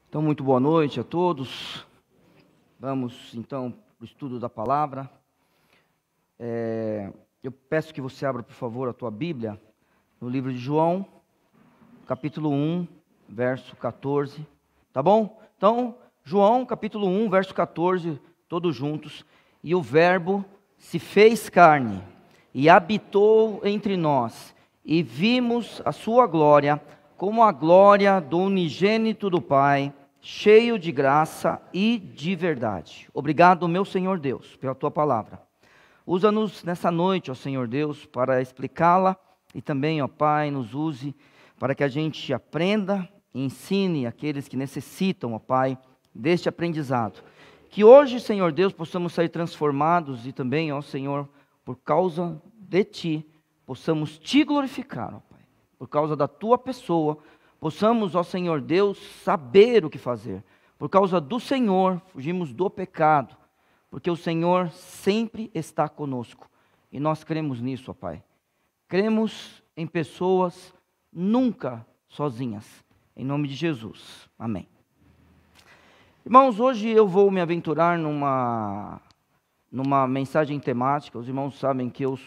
Então, muito boa noite a todos. Vamos, então, para o estudo da palavra. Eu peço que você abra, por favor, a tua Bíblia no livro de João, capítulo 1, verso 14. Tá bom? Então, João, capítulo 1, verso 14, todos juntos. E o Verbo se fez carne e habitou entre nós, e vimos a sua glória, como a glória do unigênito do Pai, cheio de graça e de verdade. Obrigado, meu Senhor Deus, pela tua palavra. Usa-nos nessa noite, ó Senhor Deus, para explicá-la, e também, ó Pai, nos use para que a gente aprenda e ensine aqueles que necessitam, ó Pai, deste aprendizado. Que hoje, Senhor Deus, possamos sair transformados e também, ó Senhor, por causa de Ti, possamos Te glorificar, ó Pai, por causa da Tua pessoa, possamos, ó Senhor Deus, saber o que fazer. Por causa do Senhor, fugimos do pecado, porque o Senhor sempre está conosco. E nós cremos nisso, ó Pai. Cremos em pessoas nunca sozinhas. Em nome de Jesus. Amém. Irmãos, hoje eu vou me aventurar numa mensagem temática. Os irmãos sabem que eu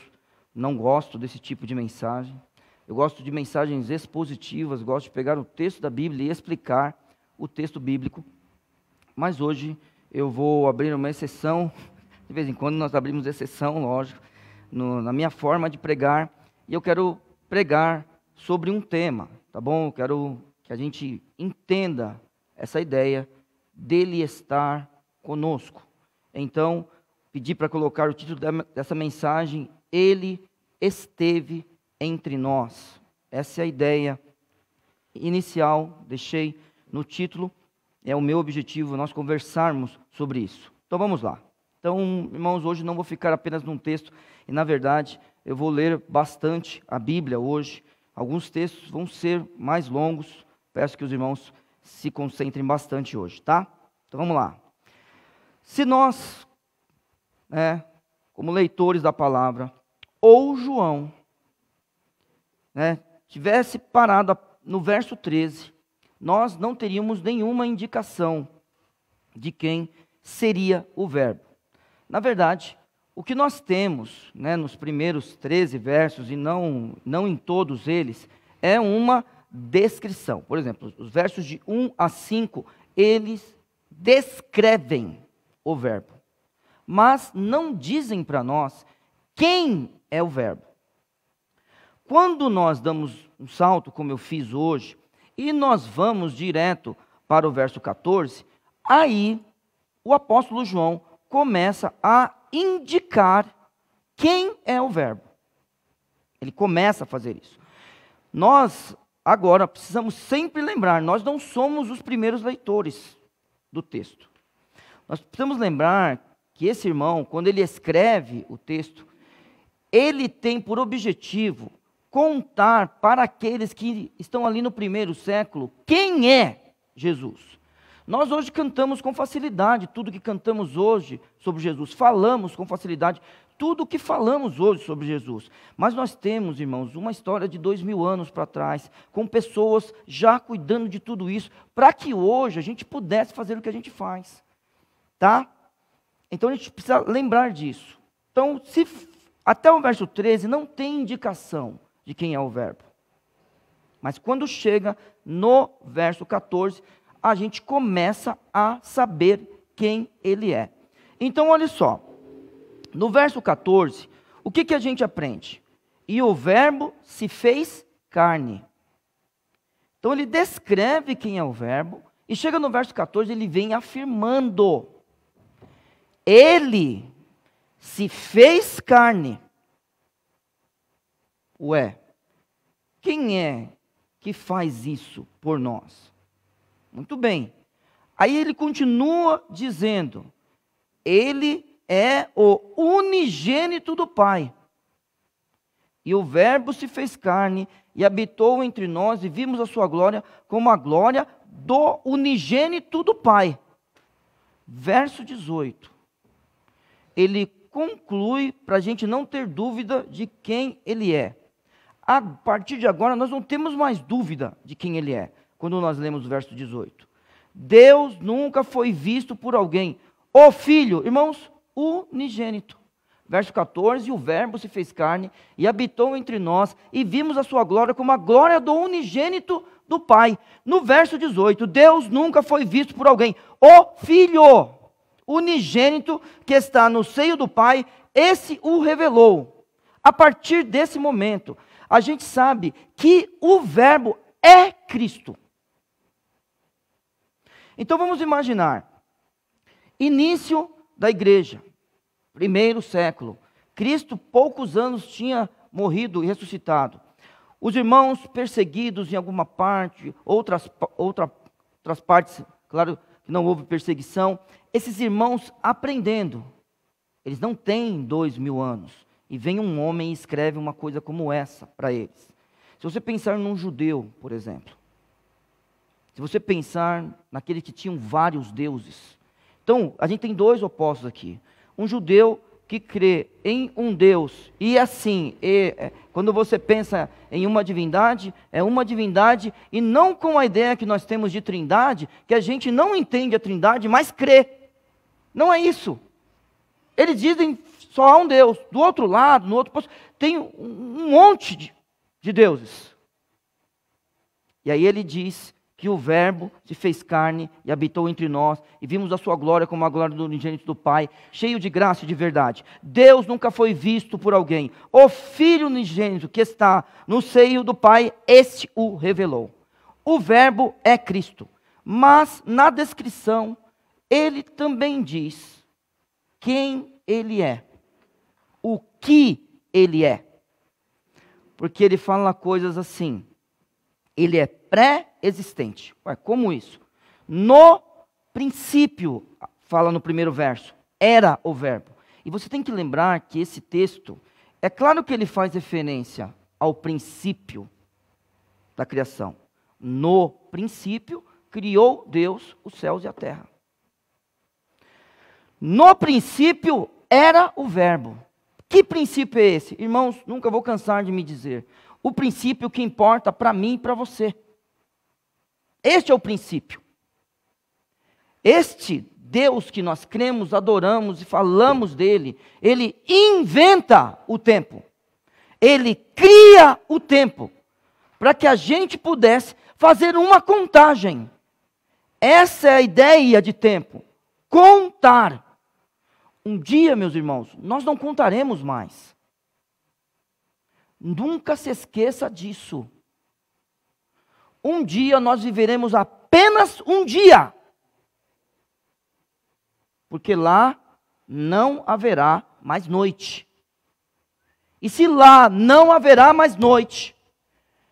não gosto desse tipo de mensagem. Eu gosto de mensagens expositivas, gosto de pegar o texto da Bíblia e explicar o texto bíblico. Mas hoje eu vou abrir uma exceção, de vez em quando nós abrimos exceção, lógico, na minha forma de pregar. E eu quero pregar sobre um tema, tá bom? Eu quero que a gente entenda essa ideia dele estar conosco. Então, pedi para colocar o título dessa mensagem, Ele esteve entre nós. Essa é a ideia inicial, deixei no título, é o meu objetivo, nós conversarmos sobre isso. Então vamos lá. Então, irmãos, hoje não vou ficar apenas num texto, e na verdade eu vou ler bastante a Bíblia hoje. Alguns textos vão ser mais longos, peço que os irmãos se concentrem bastante hoje, tá? Então vamos lá. Se nós, como leitores da palavra, ou João, tivesse parado no verso 13, nós não teríamos nenhuma indicação de quem seria o Verbo. Na verdade, o que nós temos, nos primeiros 13 versos, e não em todos eles, é uma descrição. Por exemplo, os versos de 1 a 5, eles descrevem o Verbo, mas não dizem para nós quem é o Verbo. Quando nós damos um salto, como eu fiz hoje, e nós vamos direto para o verso 14, aí o apóstolo João começa a indicar quem é o Verbo. Ele começa a fazer isso. Nós, agora, precisamos sempre lembrar, nós não somos os primeiros leitores do texto. Nós precisamos lembrar que esse irmão, quando ele escreve o texto, ele tem por objetivo contar para aqueles que estão ali no primeiro século quem é Jesus. Nós hoje cantamos com facilidade tudo que cantamos hoje sobre Jesus, falamos com facilidade tudo que falamos hoje sobre Jesus. Mas nós temos, irmãos, uma história de 2000 anos para trás, com pessoas já cuidando de tudo isso, para que hoje a gente pudesse fazer o que a gente faz, tá? Então a gente precisa lembrar disso. Então, se até o verso 13 não tem indicação de quem é o Verbo. Mas quando chega no verso 14, a gente começa a saber quem ele é. Então, olha só. No verso 14, o que a gente aprende? E o Verbo se fez carne. Então, ele descreve quem é o Verbo. E chega no verso 14, ele vem afirmando. Ele se fez carne. Ué, quem é que faz isso por nós? Muito bem. Aí ele continua dizendo, ele é o unigênito do Pai. E o Verbo se fez carne e habitou entre nós e vimos a sua glória como a glória do unigênito do Pai. Verso 18. Ele conclui para a gente não ter dúvida de quem ele é. A partir de agora, nós não temos mais dúvida de quem ele é, quando nós lemos o verso 18. Deus nunca foi visto por alguém. O Filho, irmãos, unigênito. Verso 14, o Verbo se fez carne e habitou entre nós, e vimos a sua glória como a glória do unigênito do Pai. No verso 18, Deus nunca foi visto por alguém. O Filho, unigênito que está no seio do Pai, esse o revelou. A partir desse momento, a gente sabe que o Verbo é Cristo. Então vamos imaginar, início da igreja, primeiro século, Cristo poucos anos tinha morrido e ressuscitado. Os irmãos perseguidos em alguma parte, outras partes, claro que não houve perseguição, esses irmãos aprendendo, eles não têm 2000 anos, e vem um homem e escreve uma coisa como essa para eles. Se você pensar num judeu, por exemplo, se você pensar naquele que tinham vários deuses, então a gente tem dois opostos aqui. Um judeu que crê em um Deus, e assim, quando você pensa em uma divindade, é uma divindade, e não com a ideia que nós temos de trindade, que a gente não entende a trindade, mas crê. Não é isso. Eles dizem só há um Deus. Do outro lado, no outro posto, tem um monte de deuses. E aí ele diz que o Verbo se fez carne e habitou entre nós, e vimos a sua glória como a glória do unigênito do Pai, cheio de graça e de verdade. Deus nunca foi visto por alguém. O Filho unigênito que está no seio do Pai, este o revelou. O Verbo é Cristo. Mas na descrição, ele também diz quem ele é. O que ele é. Porque ele fala coisas assim. Ele é pré-existente. Ué, como isso? No princípio, fala no primeiro verso, era o Verbo. E você tem que lembrar que esse texto, é claro que ele faz referência ao princípio da criação. No princípio, criou Deus os céus e a terra. No princípio, era o Verbo. Que princípio é esse? Irmãos, nunca vou cansar de me dizer. O princípio que importa para mim e para você. Este é o princípio. Este Deus que nós cremos, adoramos e falamos dele, ele inventa o tempo. Ele cria o tempo para que a gente pudesse fazer uma contagem. Essa é a ideia de tempo. Contar. Um dia, meus irmãos, nós não contaremos mais. Nunca se esqueça disso. Um dia nós viveremos apenas um dia. Porque lá não haverá mais noite. E se lá não haverá mais noite,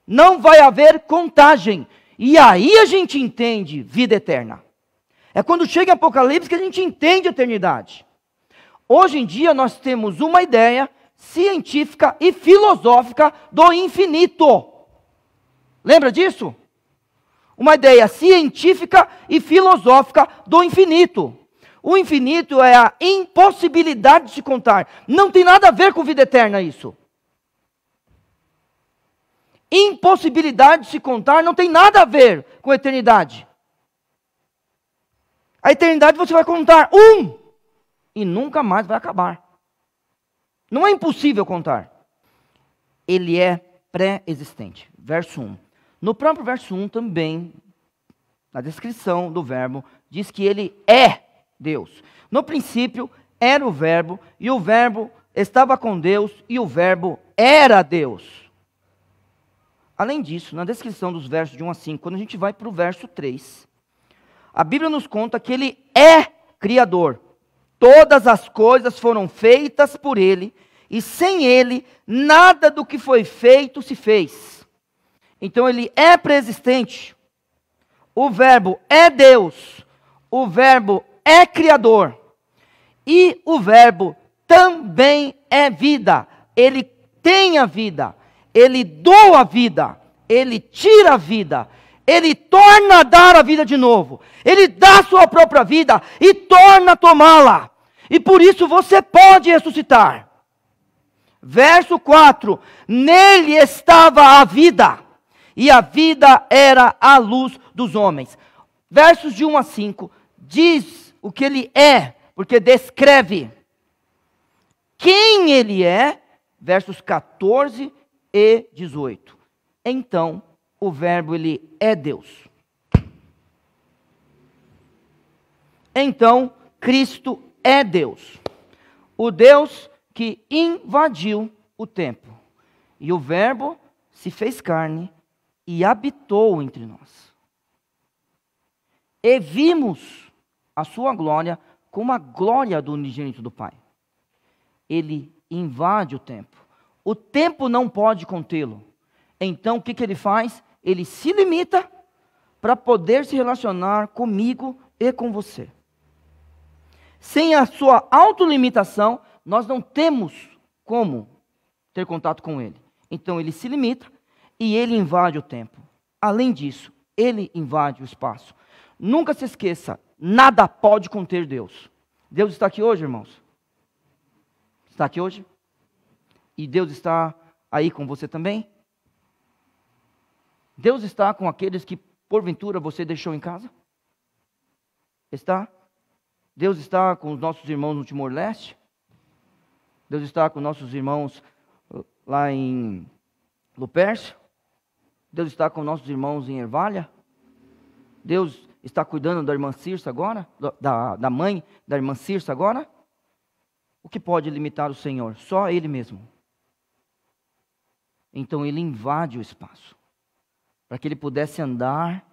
não vai haver contagem. E aí a gente entende vida eterna. É quando chega em Apocalipse que a gente entende a eternidade. Hoje em dia nós temos uma ideia científica e filosófica do infinito. Lembra disso? Uma ideia científica e filosófica do infinito. O infinito é a impossibilidade de se contar. Não tem nada a ver com vida eterna isso. Impossibilidade de se contar não tem nada a ver com a eternidade. A eternidade você vai contar e nunca mais vai acabar. Não é impossível contar. Ele é pré-existente. Verso 1. No próprio verso 1 também, na descrição do Verbo, diz que ele é Deus. No princípio era o Verbo, e o Verbo estava com Deus, e o Verbo era Deus. Além disso, na descrição dos versos de 1 a 5, quando a gente vai para o verso 3, a Bíblia nos conta que ele é Criador. Todas as coisas foram feitas por ele, e sem ele, nada do que foi feito se fez. Então ele é pré-existente. O Verbo é Deus. O Verbo é Criador. E o Verbo também é vida. Ele tem a vida. Ele doa a vida. Ele tira a vida. Ele torna a dar a vida de novo. Ele dá a sua própria vida e torna a tomá-la. E por isso você pode ressuscitar. Verso 4. Nele estava a vida. E a vida era a luz dos homens. versos de 1 a 5, diz o que ele é, porque descreve quem ele é, versos 14 e 18. Então, o verbo, ele é Deus. Então, Cristo é Deus. O Deus que invadiu o tempo. E o verbo se fez carne e habitou entre nós. E vimos a sua glória como a glória do unigênito do Pai. Ele invade o tempo. O tempo não pode contê-lo. Então, o que ele faz? Ele se limita para poder se relacionar comigo e com você. Sem a sua autolimitação, nós não temos como ter contato com ele. Então, ele se limita e ele invade o tempo. Além disso, ele invade o espaço. Nunca se esqueça, nada pode conter Deus. Deus está aqui hoje, irmãos? Está aqui hoje? E Deus está aí com você também? Deus está com aqueles que, porventura, você deixou em casa? Está? Deus está com os nossos irmãos no Timor-Leste? Deus está com nossos irmãos lá em Lupércio? Deus está com nossos irmãos em Ervalha? Deus está cuidando da irmã Circe agora? Da mãe da irmã Circe agora? O que pode limitar o Senhor? Só Ele mesmo. Então Ele invade o espaço, para que Ele pudesse andar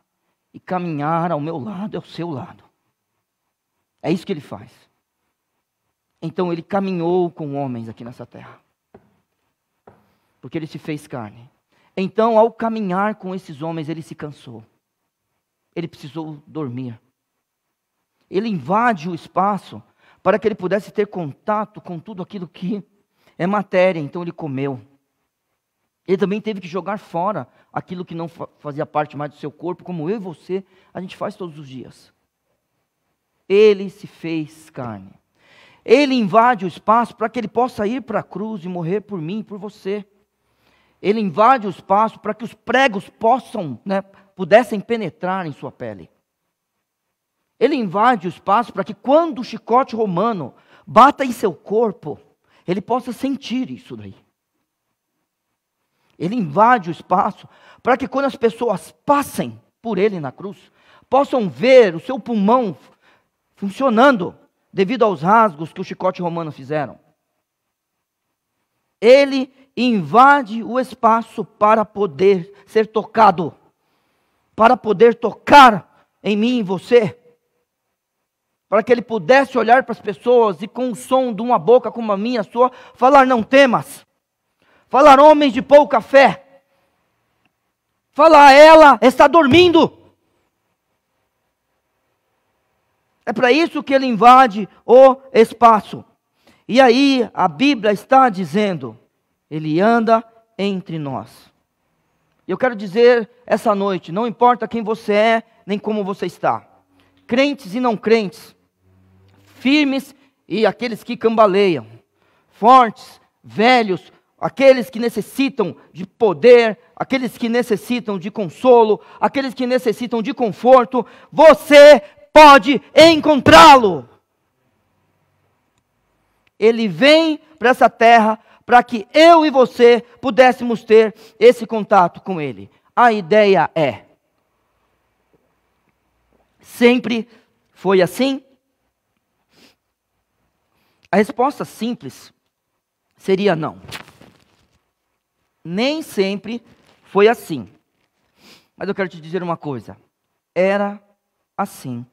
e caminhar ao meu lado e ao seu lado. É isso que Ele faz. Então Ele caminhou com homens aqui nessa terra, porque Ele se fez carne. Então, ao caminhar com esses homens, Ele se cansou. Ele precisou dormir. Ele invade o espaço para que Ele pudesse ter contato com tudo aquilo que é matéria. Então Ele comeu. Ele também teve que jogar fora aquilo que não fazia parte mais do seu corpo, como eu e você, a gente faz todos os dias. Ele se fez carne. Ele invade o espaço para que Ele possa ir para a cruz e morrer por mim e por você. Ele invade o espaço para que os pregos pudessem penetrar em sua pele. Ele invade o espaço para que quando o chicote romano bata em seu corpo, Ele possa sentir isso daí. Ele invade o espaço para que quando as pessoas passem por Ele na cruz, possam ver o seu pulmão funcionando devido aos rasgos que o chicote romano fizeram. Ele invade o espaço para poder ser tocado, para poder tocar em mim e em você, para que Ele pudesse olhar para as pessoas e com o som de uma boca como a minha, a sua, falar: não temas. Falar: homens de pouca fé. Falar: ela está dormindo. É para isso que Ele invade o espaço. E aí a Bíblia está dizendo: Ele anda entre nós. Eu quero dizer essa noite, não importa quem você é, nem como você está, crentes e não crentes, firmes e aqueles que cambaleiam, fortes, velhos, aqueles que necessitam de poder, aqueles que necessitam de consolo, aqueles que necessitam de conforto, você pode encontrá-lo. Ele vem para essa terra para que eu e você pudéssemos ter esse contato com Ele. A ideia é: sempre foi assim? A resposta simples seria não. Nem sempre foi assim. Mas eu quero te dizer uma coisa: era assim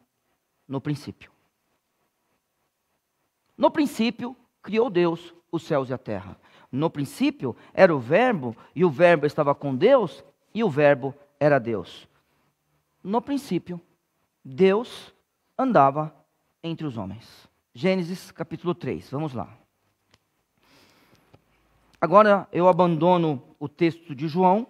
no princípio. No princípio, criou Deus os céus e a terra. No princípio, era o Verbo, e o Verbo estava com Deus, e o Verbo era Deus. No princípio, Deus andava entre os homens. Gênesis capítulo 3, vamos lá. Agora eu abandono o texto de João,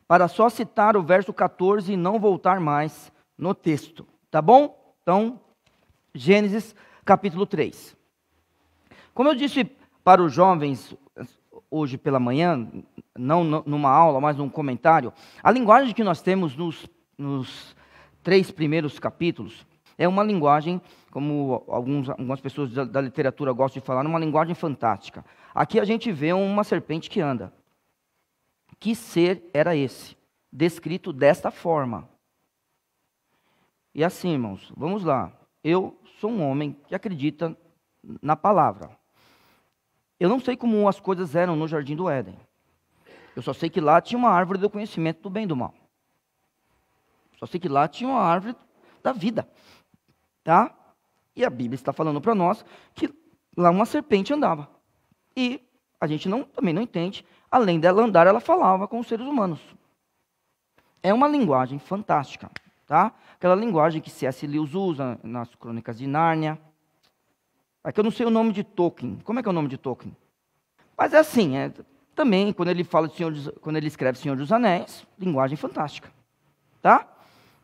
para só citar o verso 14 e não voltar mais no texto. Tá bom? Então, Gênesis capítulo 3. Como eu disse para os jovens hoje pela manhã, não numa aula, mas num comentário, a linguagem que nós temos nos 3 primeiros capítulos, é uma linguagem, como algumas pessoas da literatura gostam de falar, uma linguagem fantástica. Aqui a gente vê uma serpente que anda. Que ser era esse? Descrito desta forma. E assim, irmãos, vamos lá. Eu sou um homem que acredita na palavra. Eu não sei como as coisas eram no Jardim do Éden. Eu só sei que lá tinha uma árvore do conhecimento do bem e do mal. Só sei que lá tinha uma árvore da vida. Tá? E a Bíblia está falando para nós que lá uma serpente andava. E a gente também não entende. Além dela andar, ela falava com os seres humanos. É uma linguagem fantástica. Tá? Aquela linguagem que C.S. Lewis usa nas Crônicas de Nárnia. É que eu não sei o nome de Tolkien. Como é que é o nome de Tolkien? Mas é assim, também quando ele fala quando ele escreve Senhor dos Anéis, linguagem fantástica. Tá?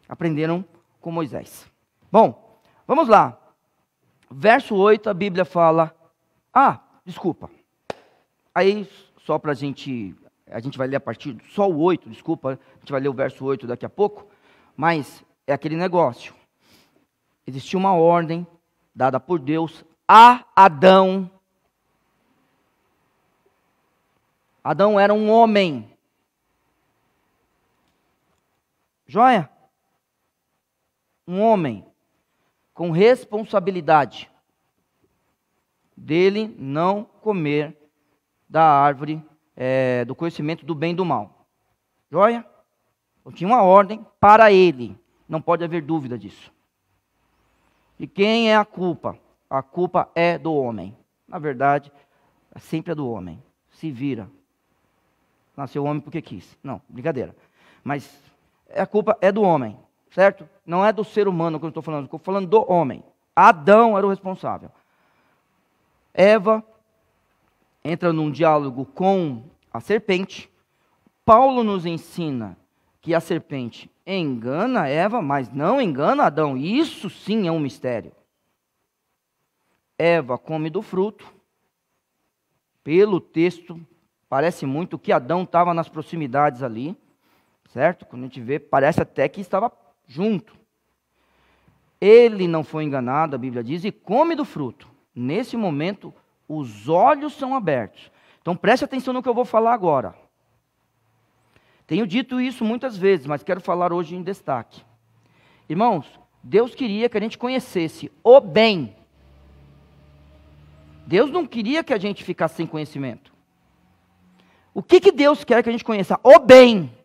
Aprenderam com Moisés. Bom, vamos lá. Verso 8, a Bíblia fala... desculpa. Aí, só para a gente vai ler a partir... Só o 8, desculpa. A gente vai ler o verso 8 daqui a pouco. Mas é aquele negócio. Existia uma ordem dada por Deus a Adão. Adão era um homem. Joia? Um homem com responsabilidade dele não comer da árvore do conhecimento do bem e do mal. Joia? Então, tinha uma ordem para ele. Não pode haver dúvida disso. E quem é a culpa? A culpa é do homem. Na verdade, sempre é do homem. Se vira. Nasceu homem porque quis. Não, brincadeira. Mas a culpa é do homem, certo? Não é do ser humano que eu estou falando do homem. Adão era o responsável. Eva entra num diálogo com a serpente. Paulo nos ensina que a serpente engana Eva, mas não engana Adão. Isso sim é um mistério. Eva come do fruto. Pelo texto, parece muito que Adão estava nas proximidades ali, certo? Quando a gente vê, parece até que estava junto. Ele não foi enganado, a Bíblia diz, e come do fruto. Nesse momento, os olhos são abertos. Então preste atenção no que eu vou falar agora. Tenho dito isso muitas vezes, mas quero falar hoje em destaque. Irmãos, Deus queria que a gente conhecesse o bem. Deus não queria que a gente ficasse sem conhecimento. O que Deus quer que a gente conheça? O bem.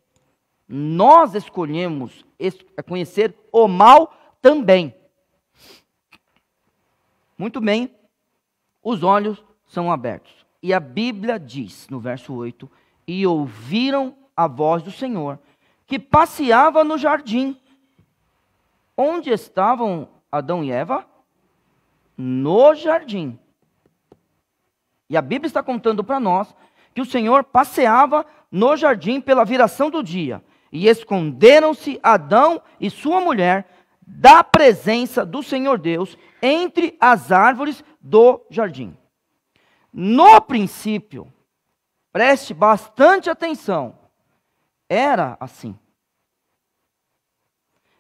Nós escolhemos conhecer o mal também. Muito bem, os olhos são abertos. E a Bíblia diz, no verso 8, e ouviram a voz do Senhor, que passeava no jardim. Onde estavam Adão e Eva? No jardim. E a Bíblia está contando para nós que o Senhor passeava no jardim pela viração do dia. E esconderam-se Adão e sua mulher da presença do Senhor Deus entre as árvores do jardim. No princípio, preste bastante atenção, era assim.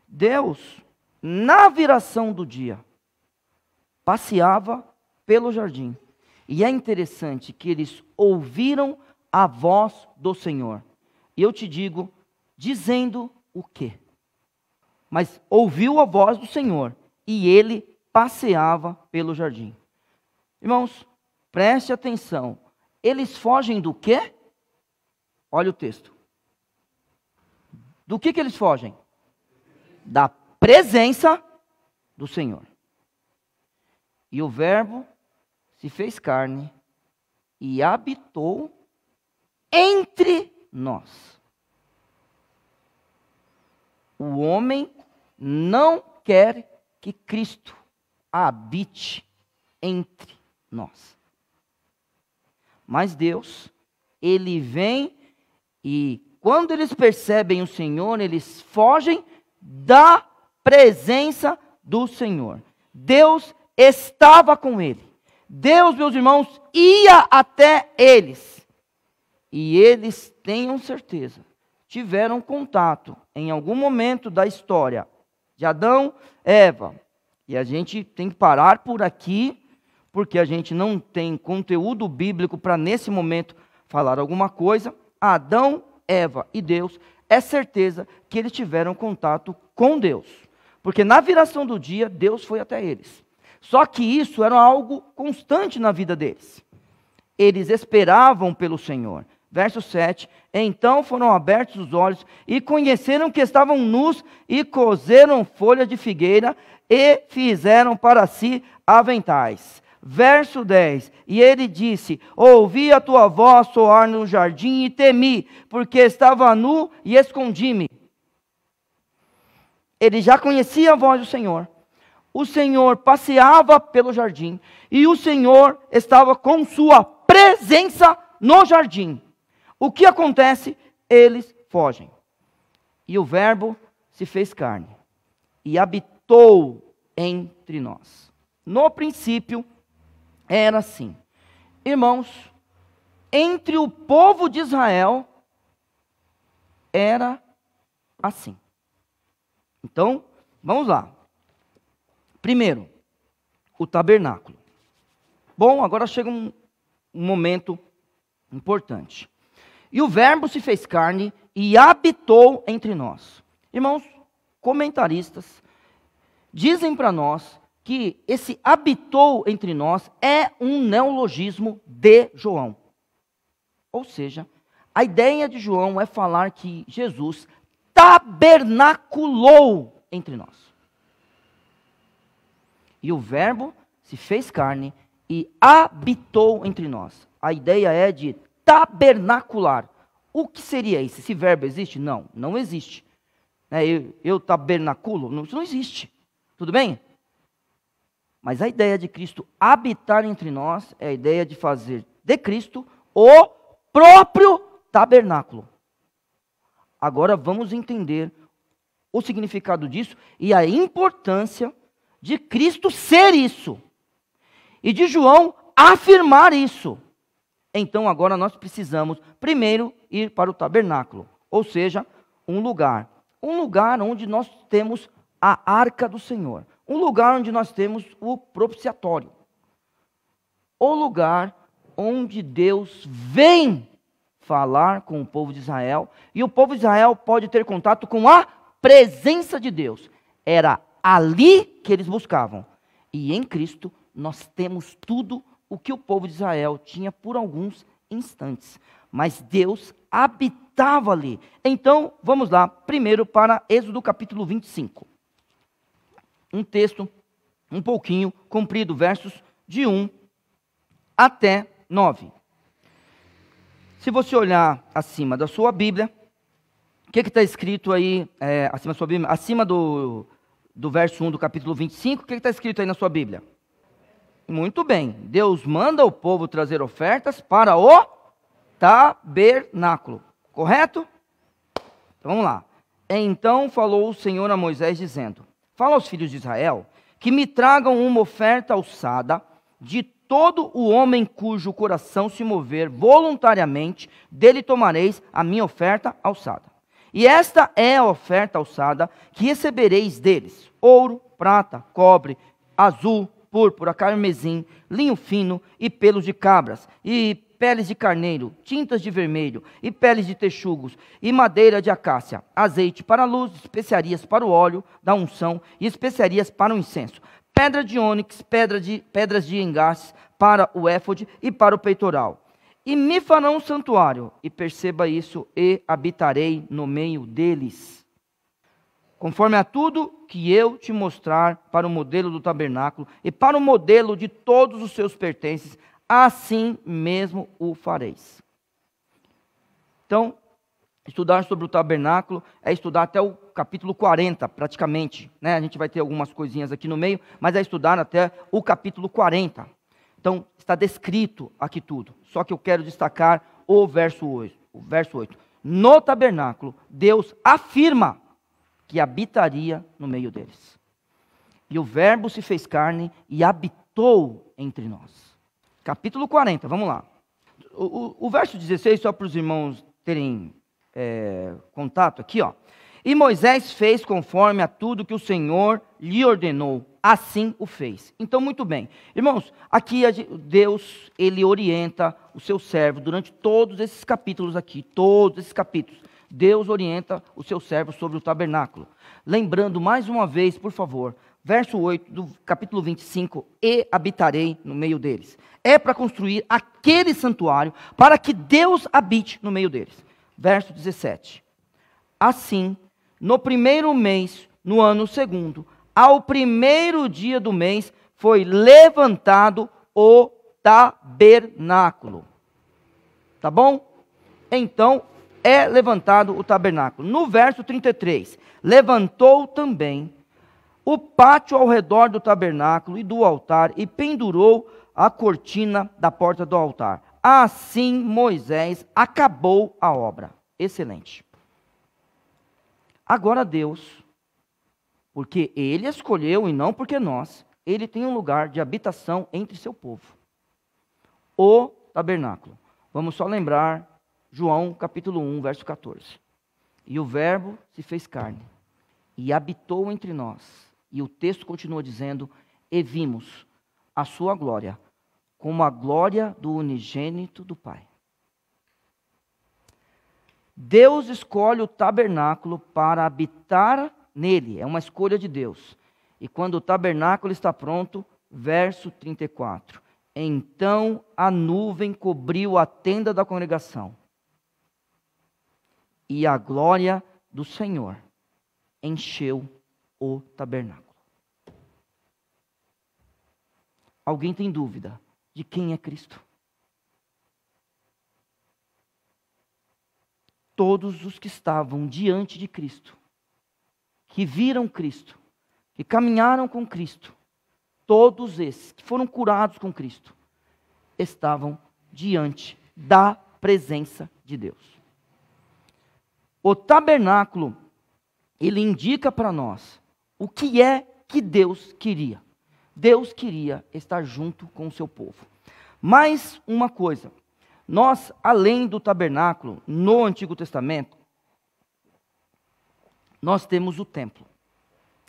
Deus, na viração do dia, passeava pelo jardim. E é interessante que eles ouviram a voz do Senhor. E eu te digo, dizendo o quê? Mas ouviu a voz do Senhor e ele passeava pelo jardim. Irmãos, preste atenção. Eles fogem do quê? Olha o texto. Do que eles fogem? Da presença do Senhor. E o verbo se fez carne e habitou entre nós. O homem não quer que Cristo habite entre nós. Mas Deus, Ele vem e quando eles percebem o Senhor, eles fogem da presença do Senhor. Deus estava com ele. Deus, meus irmãos, ia até eles. E eles, tenham certeza, tiveram contato em algum momento da história de Adão, Eva. E a gente tem que parar por aqui, porque a gente não tem conteúdo bíblico para nesse momento falar alguma coisa. Adão, Eva e Deus, é certeza que eles tiveram contato com Deus. Porque na viração do dia, Deus foi até eles. Só que isso era algo constante na vida deles. Eles esperavam pelo Senhor. Verso 7, então foram abertos os olhos e conheceram que estavam nus e coseram folha de figueira e fizeram para si aventais. Verso 10, e ele disse, ouvi a tua voz soar no jardim e temi, porque estava nu e escondi-me. Ele já conhecia a voz do Senhor. O Senhor passeava pelo jardim e o Senhor estava com sua presença no jardim. O que acontece? Eles fogem. E o Verbo se fez carne e habitou entre nós. No princípio, era assim. Irmãos, entre o povo de Israel, era assim. Então, vamos lá. Primeiro, o tabernáculo. Bom, agora chega um momento importante. E o Verbo se fez carne e habitou entre nós. Irmãos, comentaristas dizem para nós que esse habitou entre nós é um neologismo de João. Ou seja, a ideia de João é falar que Jesus tabernaculou entre nós. E o Verbo se fez carne e habitou entre nós. A ideia é de tabernacular. O que seria isso? Esse verbo existe? Não, não existe. Eu tabernaculo? Isso não existe. Tudo bem? Mas a ideia de Cristo habitar entre nós é a ideia de fazer de Cristo o próprio tabernáculo. Agora vamos entender o significado disso e a importância de Cristo ser isso. E de João afirmar isso. Então agora nós precisamos primeiro ir para o tabernáculo. Ou seja, um lugar onde nós temos a arca do Senhor. Um lugar onde nós temos o propiciatório. O lugar onde Deus vem falar com o povo de Israel. E o povo de Israel pode ter contato com a presença de Deus. Era ali que eles buscavam. E em Cristo nós temos tudo o que o povo de Israel tinha por alguns instantes. Mas Deus habitava ali. Então, vamos lá, primeiro para Êxodo capítulo 25. Um texto um pouquinho comprido, versos de 1 até 9. Se você olhar acima da sua Bíblia, o que está escrito aí, acima da sua Bíblia? Acima do verso 1 do capítulo 25, o que está escrito aí na sua Bíblia? Muito bem, Deus manda o povo trazer ofertas para o tabernáculo, correto? Então vamos lá. Então falou o Senhor a Moisés dizendo, fala aos filhos de Israel que me tragam uma oferta alçada de todo o homem cujo coração se mover voluntariamente, dele tomareis a minha oferta alçada. E esta é a oferta alçada que recebereis deles: ouro, prata, cobre, azul, púrpura, carmesim, linho fino e pelos de cabras, e peles de carneiro, tintas de vermelho, e peles de texugos, e madeira de acácia, azeite para a luz, especiarias para o óleo da unção, e especiarias para o incenso, pedra de ônix, pedras de engaste para o éfode e para o peitoral. E me farão um santuário, e perceba isso, e habitarei no meio deles. Conforme a tudo que eu te mostrar para o modelo do tabernáculo e para o modelo de todos os seus pertences, assim mesmo o fareis. Então, estudar sobre o tabernáculo é estudar até o capítulo 40, praticamente, né? A gente vai ter algumas coisinhas aqui no meio, mas é estudar até o capítulo 40. Então, está descrito aqui tudo. Só que eu quero destacar o verso 8. No tabernáculo, Deus afirma que habitaria no meio deles. E o Verbo se fez carne e habitou entre nós. Capítulo 40, vamos lá. O verso 16, só para os irmãos terem contato aqui, ó. E Moisés fez conforme a tudo que o Senhor lhe ordenou. Assim o fez. Então, muito bem. Irmãos, aqui Deus, ele orienta o seu servo durante todos esses capítulos aqui. Todos esses capítulos. Deus orienta o seu servo sobre o tabernáculo. Lembrando mais uma vez, por favor, verso 8 do capítulo 25. E habitarei no meio deles. É para construir aquele santuário para que Deus habite no meio deles. Verso 17. Assim, no primeiro mês, no ano segundo, ao primeiro dia do mês, foi levantado o tabernáculo. Tá bom? Então, é levantado o tabernáculo. No verso 33, levantou também o pátio ao redor do tabernáculo e do altar, e pendurou a cortina da porta do altar. Assim, Moisés acabou a obra. Excelente. Agora Deus, porque Ele escolheu e não porque nós, Ele tem um lugar de habitação entre seu povo. O tabernáculo. Vamos só lembrar João capítulo 1, verso 14. E o verbo se fez carne e habitou entre nós. E o texto continua dizendo, e vimos a sua glória, como a glória do unigênito do Pai. Deus escolhe o tabernáculo para habitar nele, é uma escolha de Deus. E quando o tabernáculo está pronto, verso 34. Então a nuvem cobriu a tenda da congregação, e a glória do Senhor encheu o tabernáculo. Alguém tem dúvida de quem é Cristo? Todos os que estavam diante de Cristo, que viram Cristo, que caminharam com Cristo, todos esses que foram curados com Cristo, estavam diante da presença de Deus. O tabernáculo, ele indica para nós o que é que Deus queria. Deus queria estar junto com o seu povo. Mais uma coisa, nós, além do tabernáculo, no Antigo Testamento, nós temos o templo.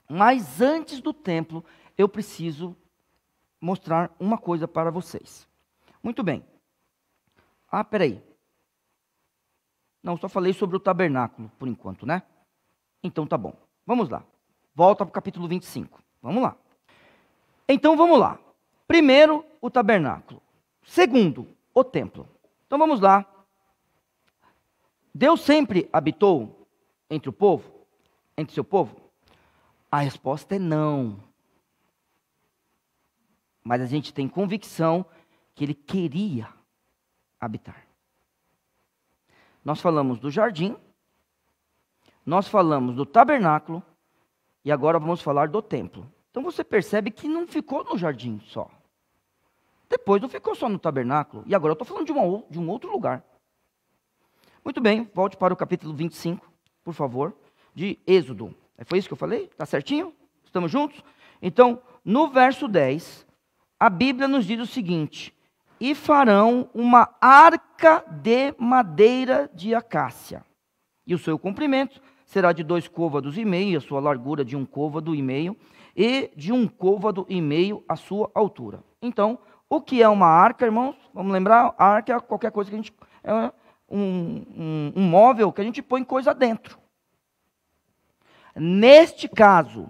Mas antes do templo, eu preciso mostrar uma coisa para vocês. Muito bem. Peraí. Não, só falei sobre o tabernáculo, por enquanto, né? Então tá bom. Vamos lá. Volta para o capítulo 25. Vamos lá. Então vamos lá. Primeiro, o tabernáculo. Segundo, o templo. Então vamos lá. Deus sempre habitou entre o povo? Entre seu povo? A resposta é não. Mas a gente tem convicção que Ele queria habitar. Nós falamos do jardim, nós falamos do tabernáculo, e agora vamos falar do templo. Então você percebe que não ficou no jardim só. Depois não ficou só no tabernáculo, e agora eu estou falando de um outro lugar. Muito bem, volte para o capítulo 25, por favor, de Êxodo. Foi isso que eu falei? Está certinho? Estamos juntos? Então, no verso 10, a Bíblia nos diz o seguinte: e farão uma arca de madeira de acácia, e o seu comprimento será de 2 côvados e meio, a sua largura de 1 côvado e meio, e de 1 côvado e meio a sua altura. Então, o que é uma arca, irmãos? Vamos lembrar, a arca é qualquer coisa que a gente... É um móvel que a gente põe coisa dentro. Neste caso,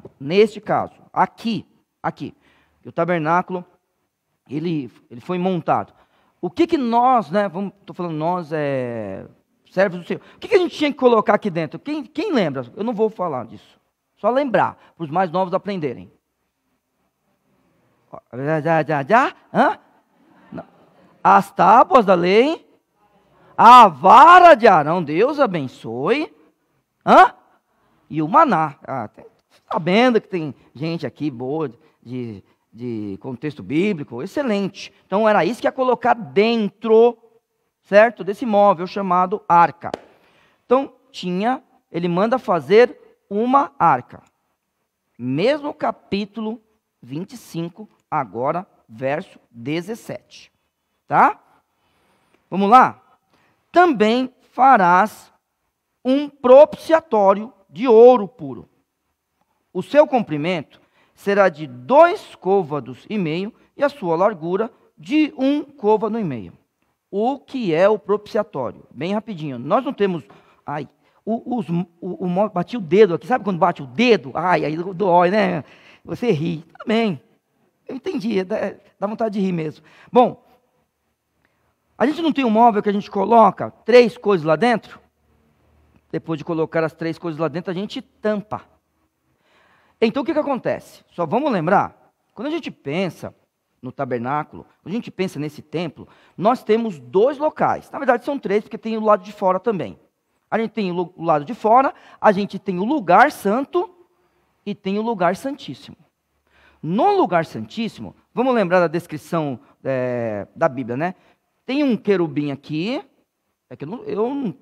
aqui, o tabernáculo, ele foi montado. O que nós, né, estou falando nós, servos do Senhor, o que a gente tinha que colocar aqui dentro? Quem lembra? Eu não vou falar disso. Só lembrar, para os mais novos aprenderem. As tábuas da lei, a vara de Arão, Deus abençoe, e o maná. Sabendo que tem gente aqui boa de contexto bíblico, excelente. Então era isso que ia colocar dentro, certo, desse móvel chamado arca. Então ele manda fazer uma arca. Mesmo capítulo 25, agora verso 17. Tá? Vamos lá? Também farás um propiciatório de ouro puro. O seu comprimento será de 2,5 côvados e a sua largura de 1,5 côvado. O que é o propiciatório? Bem rapidinho. Nós não temos... bati o dedo aqui. Sabe quando bate o dedo? Aí dói, né? Você ri. Tudo bem. Eu entendi. Dá vontade de rir mesmo. Bom, a gente não tem um móvel que a gente coloca 3 coisas lá dentro? Depois de colocar as 3 coisas lá dentro, a gente tampa. Então o que acontece? Só vamos lembrar, quando a gente pensa no tabernáculo, quando a gente pensa nesse templo, nós temos 2 locais. Na verdade são 3, porque tem o lado de fora também. A gente tem o lado de fora, a gente tem o lugar santo e tem o lugar santíssimo. No lugar santíssimo, vamos lembrar da descrição da Bíblia, né? Tem um querubim aqui, eu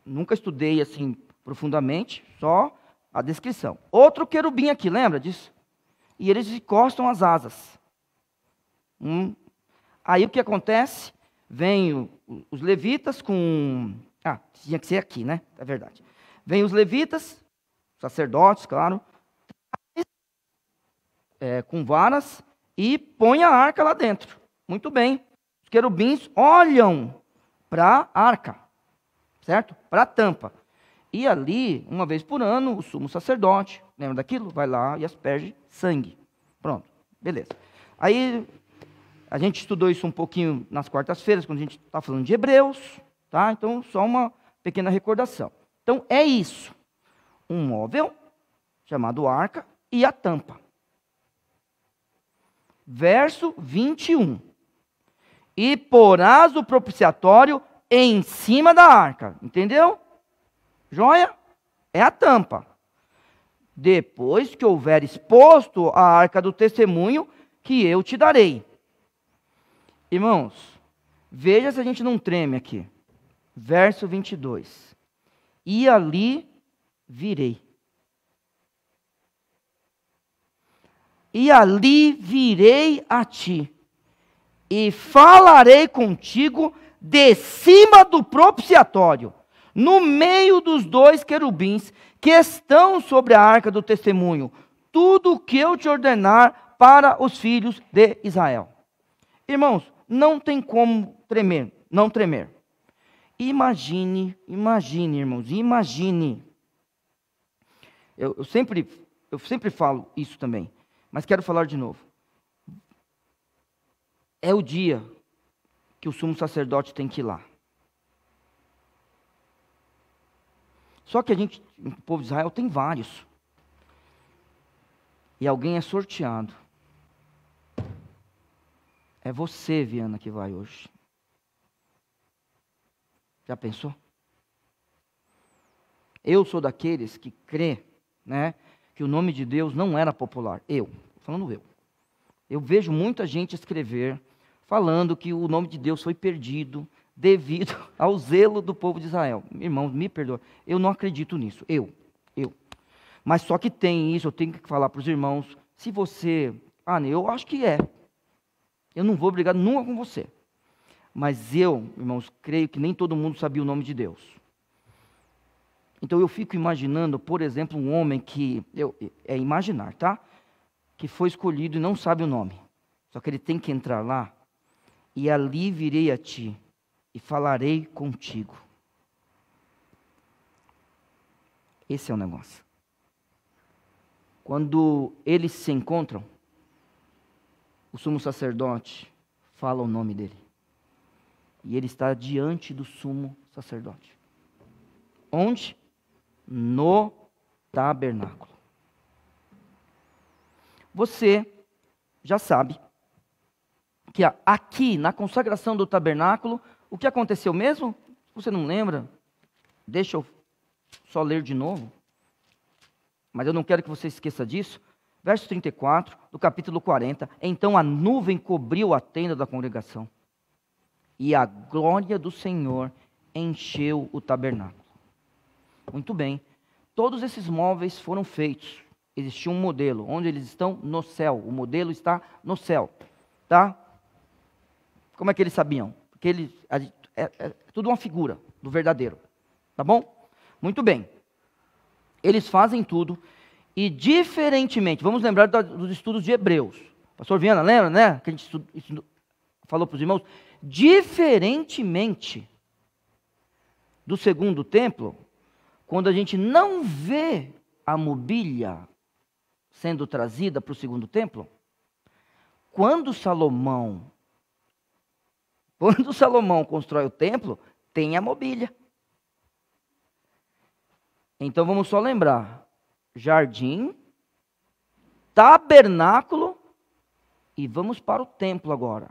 nunca estudei assim profundamente, só a descrição. Outro querubim aqui, lembra disso? E eles encostam as asas. Aí o que acontece? Vem os levitas com... tinha que ser aqui, né? É verdade. Vem os levitas, sacerdotes, claro, com varas, e põe a arca lá dentro. Muito bem. Os querubins olham para a arca, certo? Para a tampa. E ali, uma vez por ano, o sumo sacerdote, lembra daquilo? Vai lá e asperge sangue. Pronto, beleza. Aí, a gente estudou isso um pouquinho nas quartas-feiras, quando a gente está falando de Hebreus, tá? Então, só uma pequena recordação. Então, é isso. Um móvel, chamado arca, e a tampa. Verso 21. E porás o propiciatório em cima da arca. Entendeu? Joia? É a tampa. Depois que houver exposto a arca do testemunho, que eu te darei. Irmãos, veja se a gente não treme aqui. Verso 22. E ali virei. E ali virei a ti, e falarei contigo de cima do propiciatório, no meio dos 2 querubins que estão sobre a arca do testemunho, tudo o que eu te ordenar para os filhos de Israel. Irmãos, não tem como não tremer. Imagine, irmãos, imagine. Eu sempre falo isso também, mas quero falar de novo. É o dia que o sumo sacerdote tem que ir lá. Só que o povo de Israel tem vários. E alguém é sorteado. É você, Viana, que vai hoje. Já pensou? Eu sou daqueles que crê, né, que o nome de Deus não era popular. Falando eu. Eu vejo muita gente escrever falando que o nome de Deus foi perdido devido ao zelo do povo de Israel. Irmãos, me perdoa. Eu não acredito nisso. Eu. Mas só que tem isso, eu tenho que falar para os irmãos. Se você... eu acho que é. Eu não vou brigar nunca com você. Mas eu, irmãos, creio que nem todo mundo sabia o nome de Deus. Então eu fico imaginando, por exemplo, um homem que... é imaginar, tá? Que foi escolhido e não sabe o nome. Só que ele tem que entrar lá. E ali virei a ti e falarei contigo. Esse é o negócio. Quando eles se encontram, o sumo sacerdote fala o nome dele. E ele está diante do sumo sacerdote. Onde? No tabernáculo. Você já sabe que aqui, na consagração do tabernáculo, o que aconteceu mesmo? Você não lembra? Deixa eu só ler de novo. Mas eu não quero que você esqueça disso. Verso 34, do capítulo 40. Então a nuvem cobriu a tenda da congregação. E a glória do Senhor encheu o tabernáculo. Muito bem. Todos esses móveis foram feitos. Existia um modelo. Onde eles estão? No céu. O modelo está no céu. Tá? Como é que eles sabiam? Porque é tudo uma figura do verdadeiro. Tá bom? Muito bem. eles fazem tudo, e diferentemente, vamos lembrar dos estudos de Hebreus. Pastor Viana, lembra, né? Que a gente falou para os irmãos. Diferentemente do segundo templo, quando a gente não vê a mobília sendo trazida para o segundo templo, quando Salomão constrói o templo, tem a mobília. Então vamos só lembrar: jardim, tabernáculo, e vamos para o templo agora.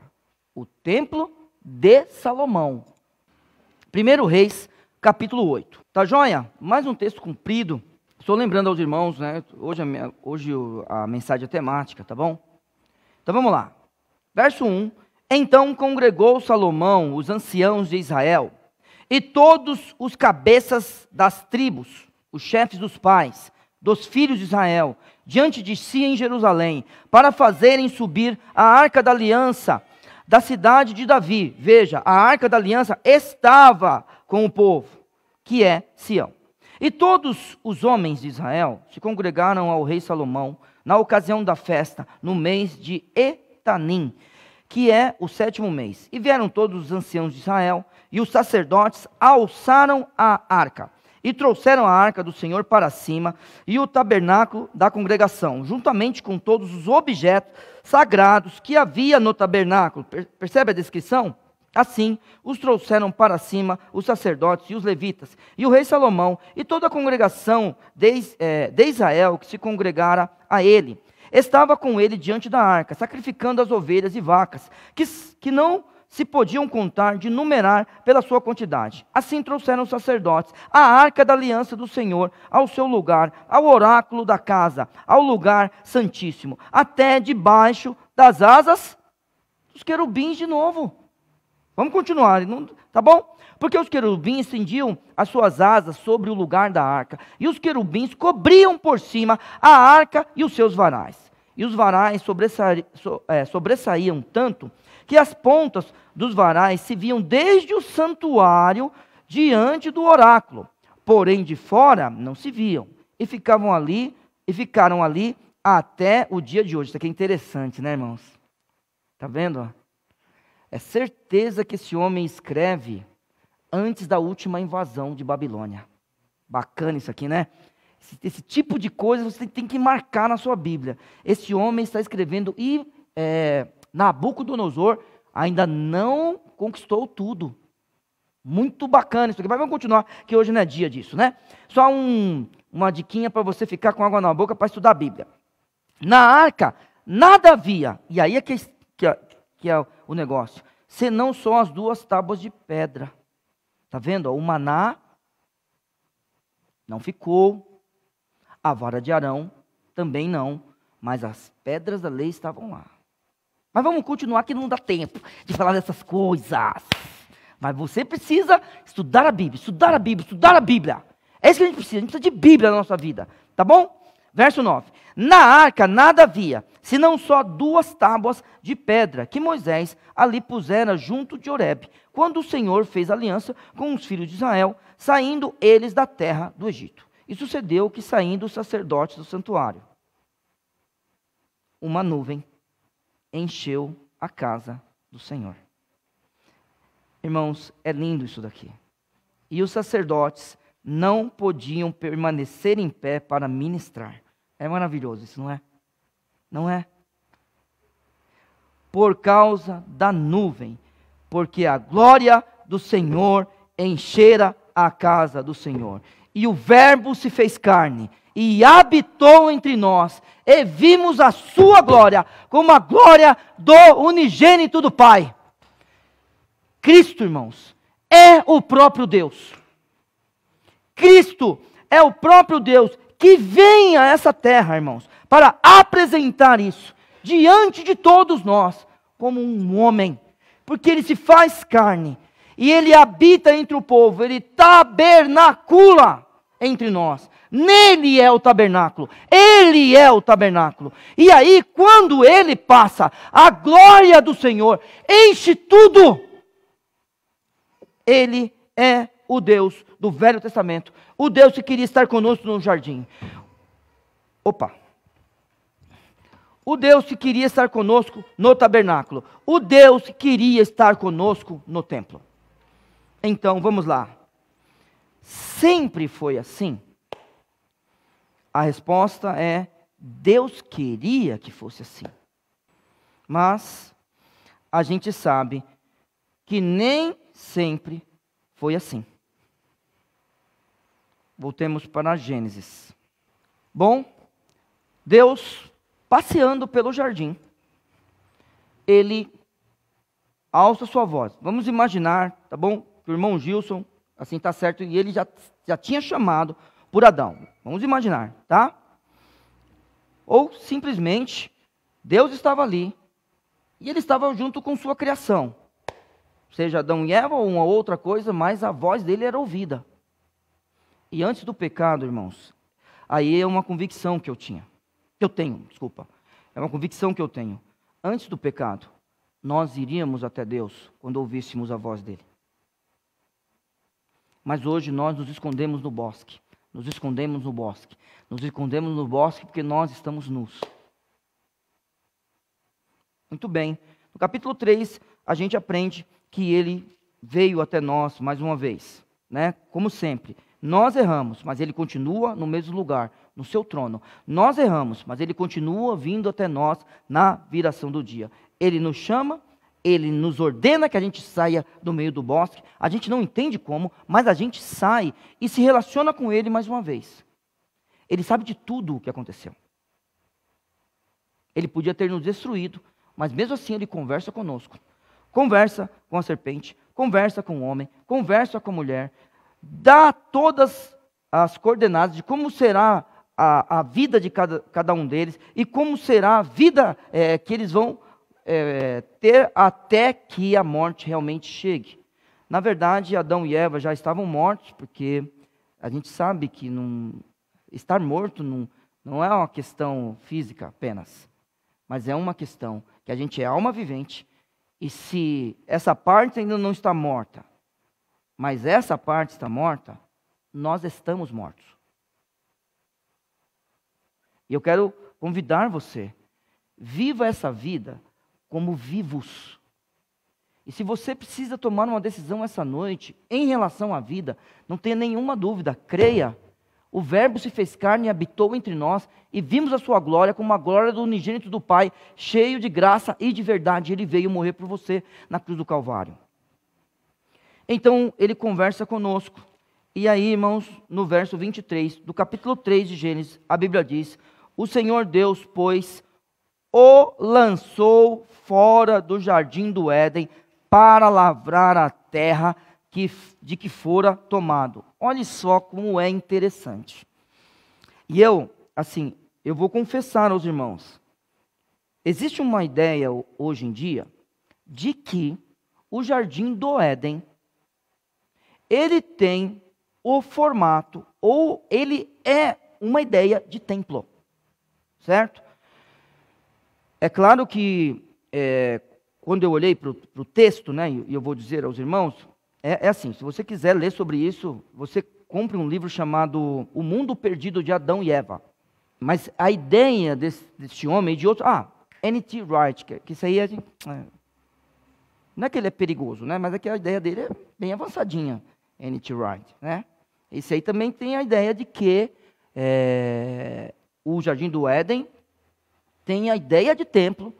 O templo de Salomão. 1 Reis, capítulo 8. Tá joia? Mais um texto comprido. Estou lembrando aos irmãos, né? Hoje a mensagem é temática, tá bom? Então vamos lá. Verso 1. Então congregou Salomão os anciãos de Israel e todos os cabeças das tribos, os chefes dos pais, dos filhos de Israel, diante de si em Jerusalém, para fazerem subir a arca da aliança da cidade de Davi. Veja, a arca da aliança estava com o povo, que é Sião. E todos os homens de Israel se congregaram ao rei Salomão na ocasião da festa, no mês de Etanim, que é o 7º mês. E vieram todos os anciãos de Israel, e os sacerdotes alçaram a arca, e trouxeram a arca do Senhor para cima, e o tabernáculo da congregação, juntamente com todos os objetos sagrados que havia no tabernáculo. Percebe a descrição? Assim, os trouxeram para cima os sacerdotes e os levitas, e o rei Salomão, e toda a congregação de Israel que se congregara a ele, estava com ele diante da arca, sacrificando as ovelhas e vacas, que não se podiam contar de numerar pela sua quantidade. Assim trouxeram os sacerdotes a arca da aliança do Senhor ao seu lugar, ao oráculo da casa, ao lugar santíssimo, até debaixo das asas dos querubins de novo. Vamos continuar, tá bom? Porque os querubins estendiam as suas asas sobre o lugar da arca, e os querubins cobriam por cima a arca e os seus varais. E os varais sobressaíam tanto que as pontas dos varais se viam desde o santuário diante do oráculo, porém de fora não se viam, e ficaram ali até o dia de hoje. Isso aqui é interessante, né, irmãos? Tá vendo? É certeza que esse homem escreve antes da última invasão de Babilônia. Bacana isso aqui, né? Esse tipo de coisa você tem que marcar na sua Bíblia. Esse homem está escrevendo e Nabucodonosor ainda não conquistou tudo. Muito bacana isso aqui. Mas vamos continuar, que hoje não é dia disso, né? Só uma diquinha para você ficar com água na boca para estudar a Bíblia. Na arca, nada havia. E aí é que é o negócio. Senão só as 2 tábuas de pedra. Está vendo? O maná não ficou. A vara de Arão também não. Mas as pedras da lei estavam lá. Mas vamos continuar, que não dá tempo de falar dessas coisas. Mas você precisa estudar a Bíblia, estudar a Bíblia, estudar a Bíblia. É isso que a gente precisa de Bíblia na nossa vida. Tá bom? Verso 9. Na arca nada havia, senão só 2 tábuas de pedra, que Moisés ali pusera junto de Horebe, quando o Senhor fez aliança com os filhos de Israel, saindo eles da terra do Egito. E sucedeu que, saindo os sacerdotes do santuário, uma nuvem encheu a casa do Senhor. Irmãos, é lindo isso daqui. E os sacerdotes não podiam permanecer em pé para ministrar. É maravilhoso isso, não é? Não é? Por causa da nuvem, porque a glória do Senhor enchera a casa do Senhor. E o verbo se fez carne e habitou entre nós, e vimos a sua glória, como a glória do unigênito do Pai. Cristo, irmãos, é o próprio Deus. Cristo é o próprio Deus que vem a essa terra, irmãos, para apresentar isso diante de todos nós, como um homem, porque ele se faz carne, e ele habita entre o povo, ele tabernacula entre nós. Nele é o tabernáculo, ele é o tabernáculo. E aí, quando ele passa, a glória do Senhor enche tudo. Ele é o Deus do Velho Testamento, o Deus que queria estar conosco no jardim. O Deus que queria estar conosco no tabernáculo, o Deus que queria estar conosco no templo. Então, vamos lá. Sempre foi assim? A resposta é: Deus queria que fosse assim. Mas a gente sabe que nem sempre foi assim. Voltemos para Gênesis. Bom, Deus, passeando pelo jardim, ele alça sua voz. Vamos imaginar, tá bom? Que o irmão Gilson, assim está certo, e ele já tinha chamado por Adão. Vamos imaginar, tá? Ou simplesmente, Deus estava ali, e ele estava junto com sua criação. Seja Adão e Eva ou uma outra coisa, mas a voz dele era ouvida. E antes do pecado, irmãos, aí é uma convicção que eu tenho. É uma convicção que eu tenho. Antes do pecado, nós iríamos até Deus quando ouvíssemos a voz dele. Mas hoje nós nos escondemos no bosque. Nos escondemos no bosque porque nós estamos nus. Muito bem. No capítulo 3, a gente aprende que ele veio até nós mais uma vez, né? Como sempre, nós erramos, mas ele continua no mesmo lugar, no seu trono. Nós erramos, mas ele continua vindo até nós na viração do dia. Ele nos chama, ele nos ordena que a gente saia do meio do bosque. A gente não entende como, mas a gente sai e se relaciona com ele mais uma vez. Ele sabe de tudo o que aconteceu. Ele podia ter nos destruído, mas mesmo assim ele conversa conosco. Conversa com a serpente, conversa com o homem, conversa com a mulher, dá todas as coordenadas de como será a vida de cada um deles e como será a vida que eles vão ter até que a morte realmente chegue. Na verdade, Adão e Eva já estavam mortos, porque a gente sabe que estar morto não é uma questão física apenas, mas é uma questão que a gente é alma vivente. E se essa parte ainda não está morta, mas essa parte está morta, nós estamos mortos. E eu quero convidar você, viva essa vida como vivos. E se você precisa tomar uma decisão essa noite, em relação à vida, não tenha nenhuma dúvida, creia. O Verbo se fez carne e habitou entre nós, e vimos a sua glória como a glória do unigênito do Pai, cheio de graça e de verdade. Ele veio morrer por você na cruz do Calvário. Então, ele conversa conosco. E aí, irmãos, no verso 23, do capítulo 3 de Gênesis, a Bíblia diz: o Senhor Deus, pois, o lançou fora do jardim do Éden para lavrar a terra de que fora tomado. Olha só como é interessante. E eu vou confessar aos irmãos, existe uma ideia hoje em dia de que o jardim do Éden, ele tem o formato, ou ele é uma ideia de templo, certo? É claro que, quando eu olhei para o texto, né, e eu vou dizer aos irmãos, é assim, se você quiser ler sobre isso, você compre um livro chamado O Mundo Perdido de Adão e Eva. Mas a ideia desse homem e de outro... N.T. Wright, que isso aí não é que ele é perigoso, né? Mas é que a ideia dele é bem avançadinha, N.T. Wright, né? Esse aí também tem a ideia de que o Jardim do Éden tem a ideia de templo,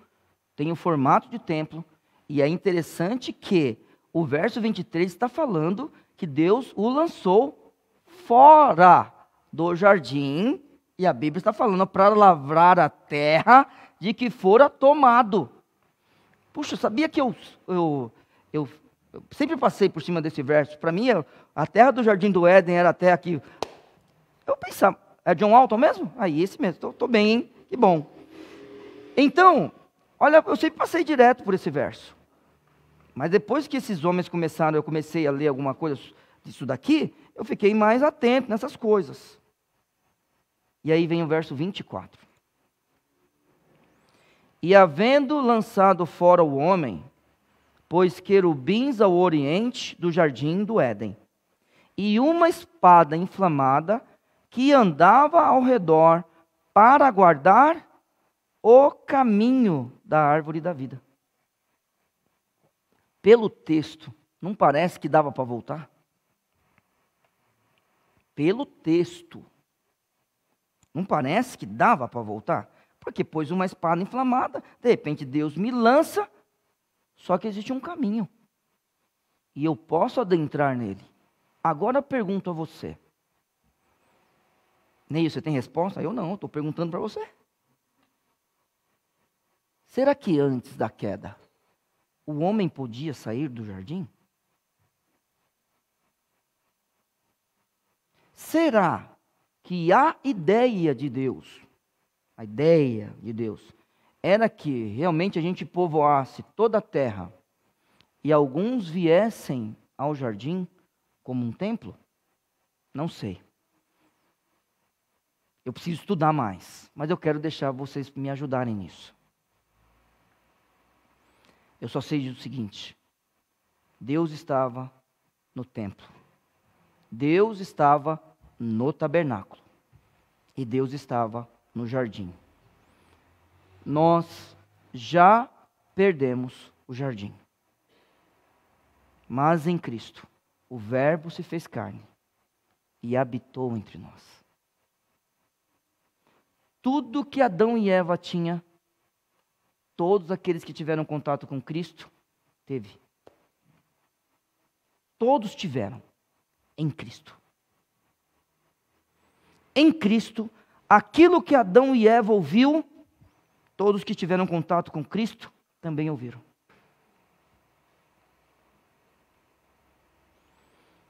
tem o formato de templo, e é interessante que o verso 23 está falando que Deus o lançou fora do jardim, e a Bíblia está falando para lavrar a terra de que fora tomado. Puxa, sabia que eu sempre passei por cima desse verso. Para mim, a terra do jardim do Éden era até aqui. Eu pensava, é John Walton mesmo? Aí, esse mesmo, estou bem, hein? Que bom. Então, olha, eu sempre passei direto por esse verso. Mas depois que esses homens começaram, eu comecei a ler alguma coisa disso daqui, eu fiquei mais atento nessas coisas. E aí vem o verso 24. E havendo lançado fora o homem, pôs querubins ao oriente do jardim do Éden, e uma espada inflamada que andava ao redor para guardar o caminho da árvore da vida. Pelo texto, não parece que dava para voltar? Pelo texto, não parece que dava para voltar? Porque pôs uma espada inflamada, de repente Deus me lança, só que existe um caminho. E eu posso adentrar nele. Agora eu pergunto a você. Neil, você tem resposta? Eu não, estou perguntando para você. Será que antes da queda, o homem podia sair do jardim? Será que a ideia de Deus era que realmente a gente povoasse toda a terra e alguns viessem ao jardim como um templo? Não sei. Eu preciso estudar mais, mas eu quero deixar vocês me ajudarem nisso. Eu só sei o seguinte: Deus estava no templo. Deus estava no tabernáculo. E Deus estava no jardim. Nós já perdemos o jardim. Mas em Cristo, o Verbo se fez carne e habitou entre nós. Tudo que Adão e Eva tinham, todos aqueles que tiveram contato com Cristo, teve. Todos tiveram em Cristo. Em Cristo, aquilo que Adão e Eva ouviu, todos que tiveram contato com Cristo também ouviram.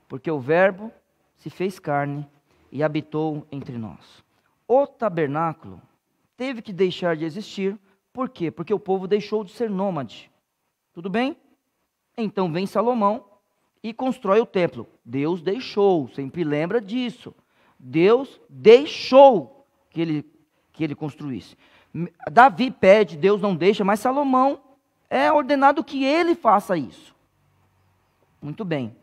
Porque o Verbo se fez carne e habitou entre nós. O tabernáculo teve que deixar de existir. Por quê? Porque o povo deixou de ser nômade. Tudo bem? Então vem Salomão e constrói o templo. Deus deixou, sempre lembra disso. Deus deixou que ele construísse. Davi pede, Deus não deixa, mas Salomão é ordenado que ele faça isso. Muito bem.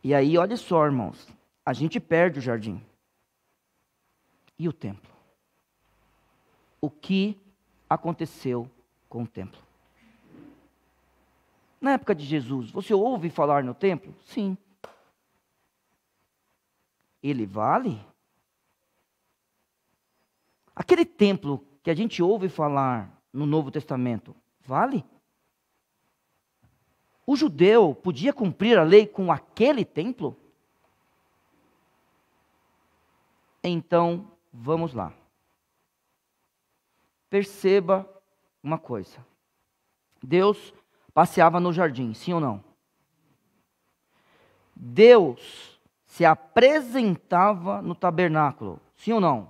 E aí, olha só, irmãos, a gente perde o jardim. E o templo? O que aconteceu com o templo? Na época de Jesus, você ouve falar no templo? Sim. Ele vale? Aquele templo que a gente ouve falar no Novo Testamento, vale? O judeu podia cumprir a lei com aquele templo? Então, vamos lá. Perceba uma coisa. Deus passeava no jardim, sim ou não? Deus se apresentava no tabernáculo, sim ou não?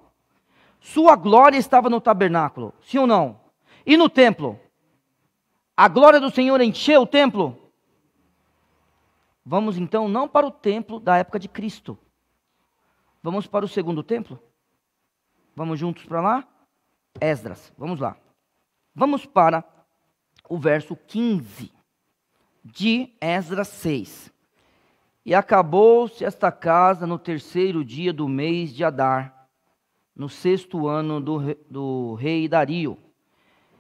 Sua glória estava no tabernáculo, sim ou não? E no templo? A glória do Senhor encheu o templo? Vamos então não para o templo da época de Cristo. Vamos para o segundo templo? Vamos juntos para lá? Esdras, vamos lá. Vamos para o verso 15 de Esdras 6. E acabou-se esta casa no 3º dia do mês de Adar, no 6º ano do rei Dario.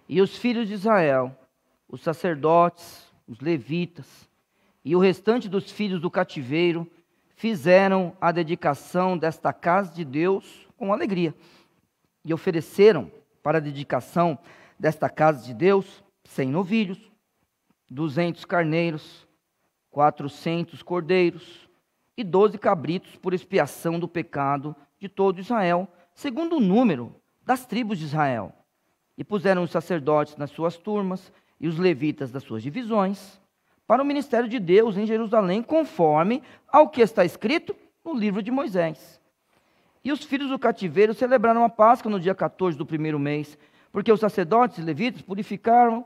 E os filhos de Israel, os sacerdotes, os levitas e o restante dos filhos do cativeiro fizeram a dedicação desta casa de Deus com alegria. E ofereceram para a dedicação desta casa de Deus 100 novilhos, 200 carneiros, 400 cordeiros e 12 cabritos por expiação do pecado de todo Israel, segundo o número das tribos de Israel. E puseram os sacerdotes nas suas turmas e os levitas das suas divisões para o ministério de Deus em Jerusalém, conforme ao que está escrito no livro de Moisés. E os filhos do cativeiro celebraram a Páscoa no dia 14 do 1º mês, porque os sacerdotes e levitas purificaram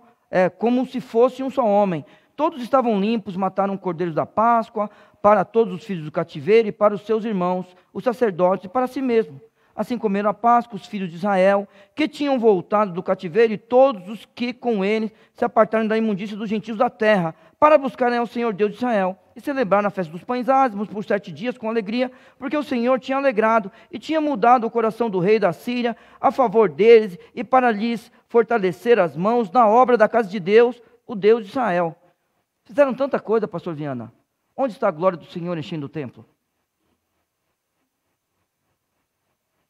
como se fosse um só homem. Todos estavam limpos, mataram cordeiros da Páscoa para todos os filhos do cativeiro e para os seus irmãos, os sacerdotes, e para si mesmo. Assim comeram a Páscoa os filhos de Israel, que tinham voltado do cativeiro, e todos os que com ele se apartaram da imundícia dos gentios da terra, para buscarem ao Senhor Deus de Israel, e celebraram a festa dos pães ázimos por 7 dias com alegria, porque o Senhor tinha alegrado e tinha mudado o coração do rei da Síria a favor deles, e para lhes fortalecer as mãos na obra da casa de Deus, o Deus de Israel. Fizeram tanta coisa, pastor Viana. Onde está a glória do Senhor enchendo o templo?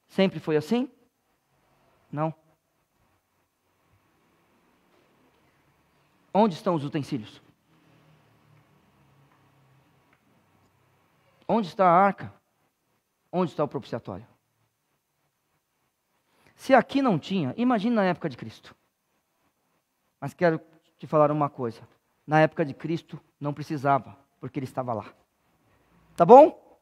Sempre foi assim? Não. Onde estão os utensílios? Onde está a arca? Onde está o propiciatório? Se aqui não tinha, imagine na época de Cristo. Mas quero te falar uma coisa. Na época de Cristo não precisava, porque ele estava lá. Tá bom?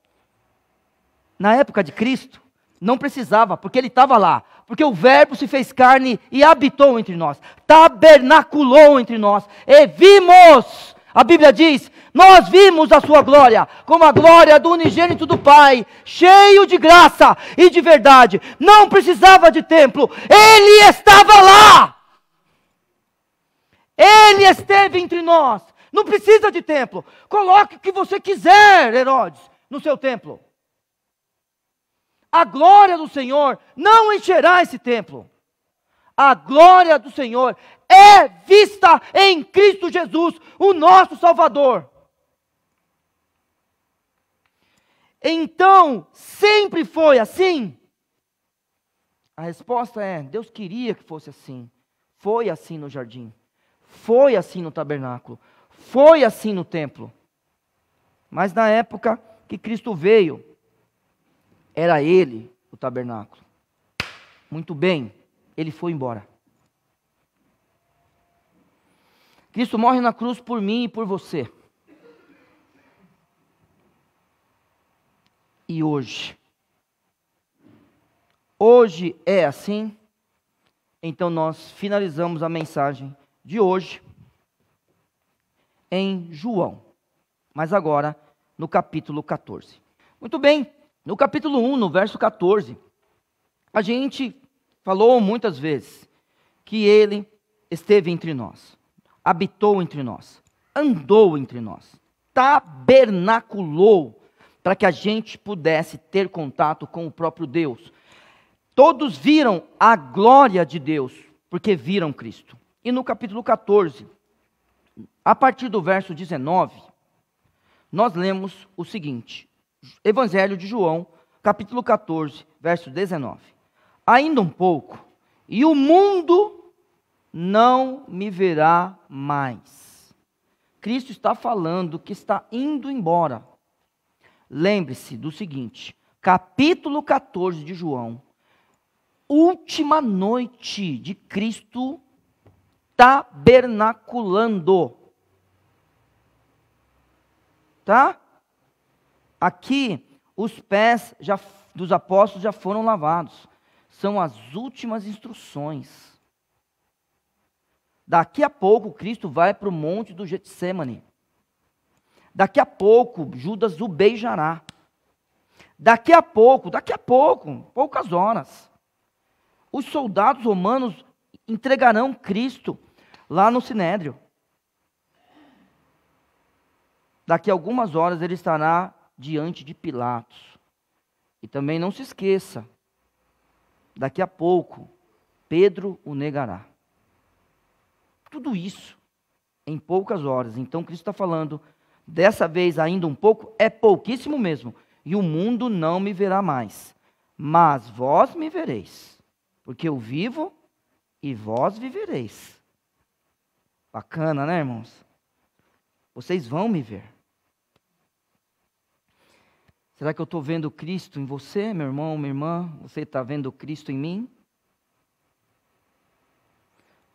Na época de Cristo não precisava, porque ele estava lá. Porque o Verbo se fez carne e habitou entre nós. Tabernaculou entre nós. E vimos, a Bíblia diz, nós vimos a sua glória, como a glória do unigênito do Pai, cheio de graça e de verdade. Não precisava de templo, ele estava lá. Ele esteve entre nós. Não precisa de templo. Coloque o que você quiser, Herodes, no seu templo. A glória do Senhor não encherá esse templo. A glória do Senhor é vista em Cristo Jesus, o nosso Salvador. Então, sempre foi assim? A resposta é: Deus queria que fosse assim. Foi assim no jardim. Foi assim no tabernáculo. Foi assim no templo. Mas na época que Cristo veio, era ele o tabernáculo. Muito bem, ele foi embora. Cristo morre na cruz por mim e por você. E hoje? Hoje é assim? Então nós finalizamos a mensagem de hoje em João, mas agora no capítulo 14. Muito bem, no capítulo 1, no verso 14, a gente falou muitas vezes que ele esteve entre nós, habitou entre nós, andou entre nós, tabernaculou para que a gente pudesse ter contato com o próprio Deus. Todos viram a glória de Deus, porque viram Cristo. E no capítulo 14, a partir do verso 19, nós lemos o seguinte: Evangelho de João, capítulo 14, verso 19. Ainda um pouco, e o mundo não me verá mais. Cristo está falando que está indo embora. Lembre-se do seguinte, capítulo 14 de João, última noite de Cristo tabernaculando. Tá? Aqui, os pés dos apóstolos já foram lavados. São as últimas instruções. Daqui a pouco, Cristo vai para o monte do Getsemane. Daqui a pouco, Judas o beijará. Daqui a pouco, poucas horas, os soldados romanos entregarão Cristo lá no Sinédrio. Daqui a algumas horas ele estará diante de Pilatos. E também não se esqueça, daqui a pouco, Pedro o negará. Tudo isso em poucas horas. Então Cristo está falando, dessa vez ainda um pouco, é pouquíssimo mesmo. E o mundo não me verá mais. Mas vós me vereis, porque eu vivo e vós vivereis. Bacana, né, irmãos? Vocês vão me ver. Será que eu estou vendo Cristo em você, meu irmão, minha irmã? Você está vendo Cristo em mim?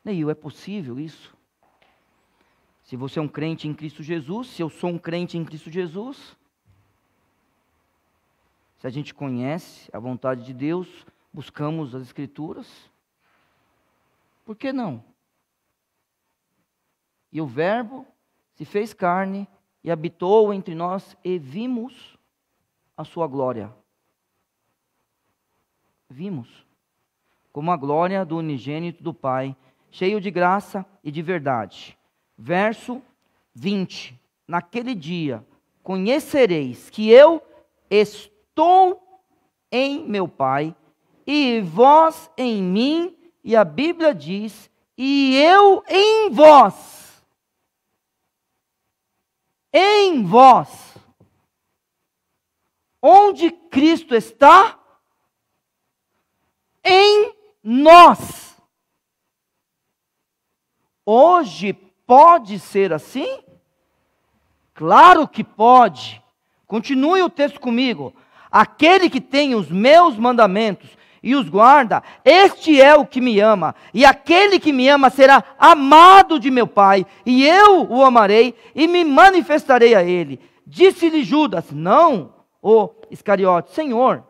Neil, é possível isso? Se você é um crente em Cristo Jesus, se eu sou um crente em Cristo Jesus, se a gente conhece a vontade de Deus, buscamos as Escrituras, por que não? E o Verbo se fez carne e habitou entre nós e vimos a sua glória. vimos, como a glória do unigênito do Pai, cheio de graça e de verdade. Verso 20. Naquele dia conhecereis que eu estou em meu Pai, e vós em mim, e a Bíblia diz, e eu em vós. Em vós. Onde Cristo está? Em nós. Hoje pode ser assim? Claro que pode. Continue o texto comigo. Aquele que tem os meus mandamentos e os guarda, este é o que me ama. E aquele que me ama será amado de meu Pai, e eu o amarei e me manifestarei a ele. Disse-lhe Judas, não, o Iscariote, Senhor,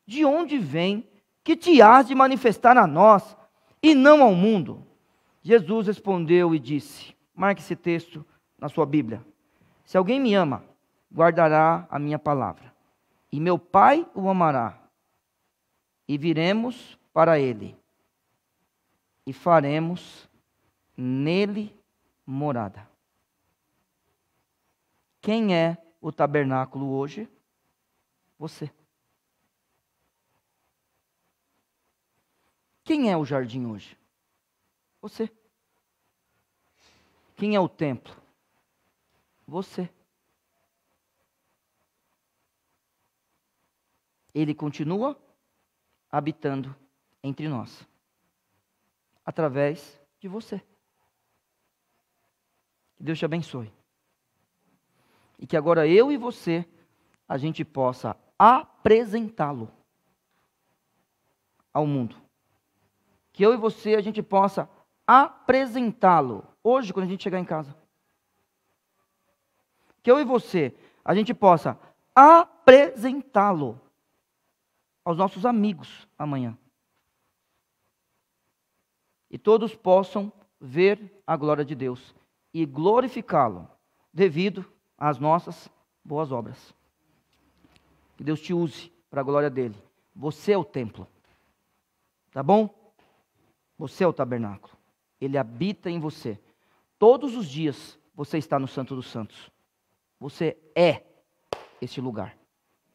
de onde vem que te hás de manifestar a nós e não ao mundo? Jesus respondeu e disse, marque esse texto na sua Bíblia. Se alguém me ama, guardará a minha palavra, e meu Pai o amará, e viremos para ele, e faremos nele morada. Quem é o tabernáculo hoje? Você. Quem é o jardim hoje? Você. Quem é o templo? Você. Ele continua habitando entre nós, através de você. Que Deus te abençoe. E que agora eu e você, a gente possa apresentá-lo ao mundo. Que eu e você, a gente possa apresentá-lo hoje, quando a gente chegar em casa. Que eu e você, a gente possa apresentá-lo aos nossos amigos amanhã. E todos possam ver a glória de Deus e glorificá-lo devido às nossas boas obras. Que Deus te use para a glória dele. Você é o templo. Tá bom? Você é o tabernáculo. Ele habita em você. Todos os dias você está no Santo dos Santos. Você é este lugar.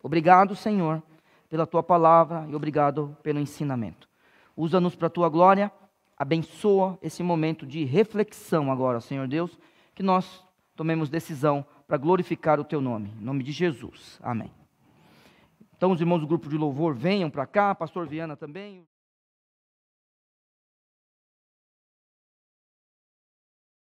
Obrigado, Senhor, pela tua palavra e obrigado pelo ensinamento. Usa-nos para a tua glória. Abençoa esse momento de reflexão agora, Senhor Deus, que nós tomemos decisão para glorificar o teu nome. Em nome de Jesus. Amém. Então, os irmãos do grupo de louvor venham para cá, pastor Viana também.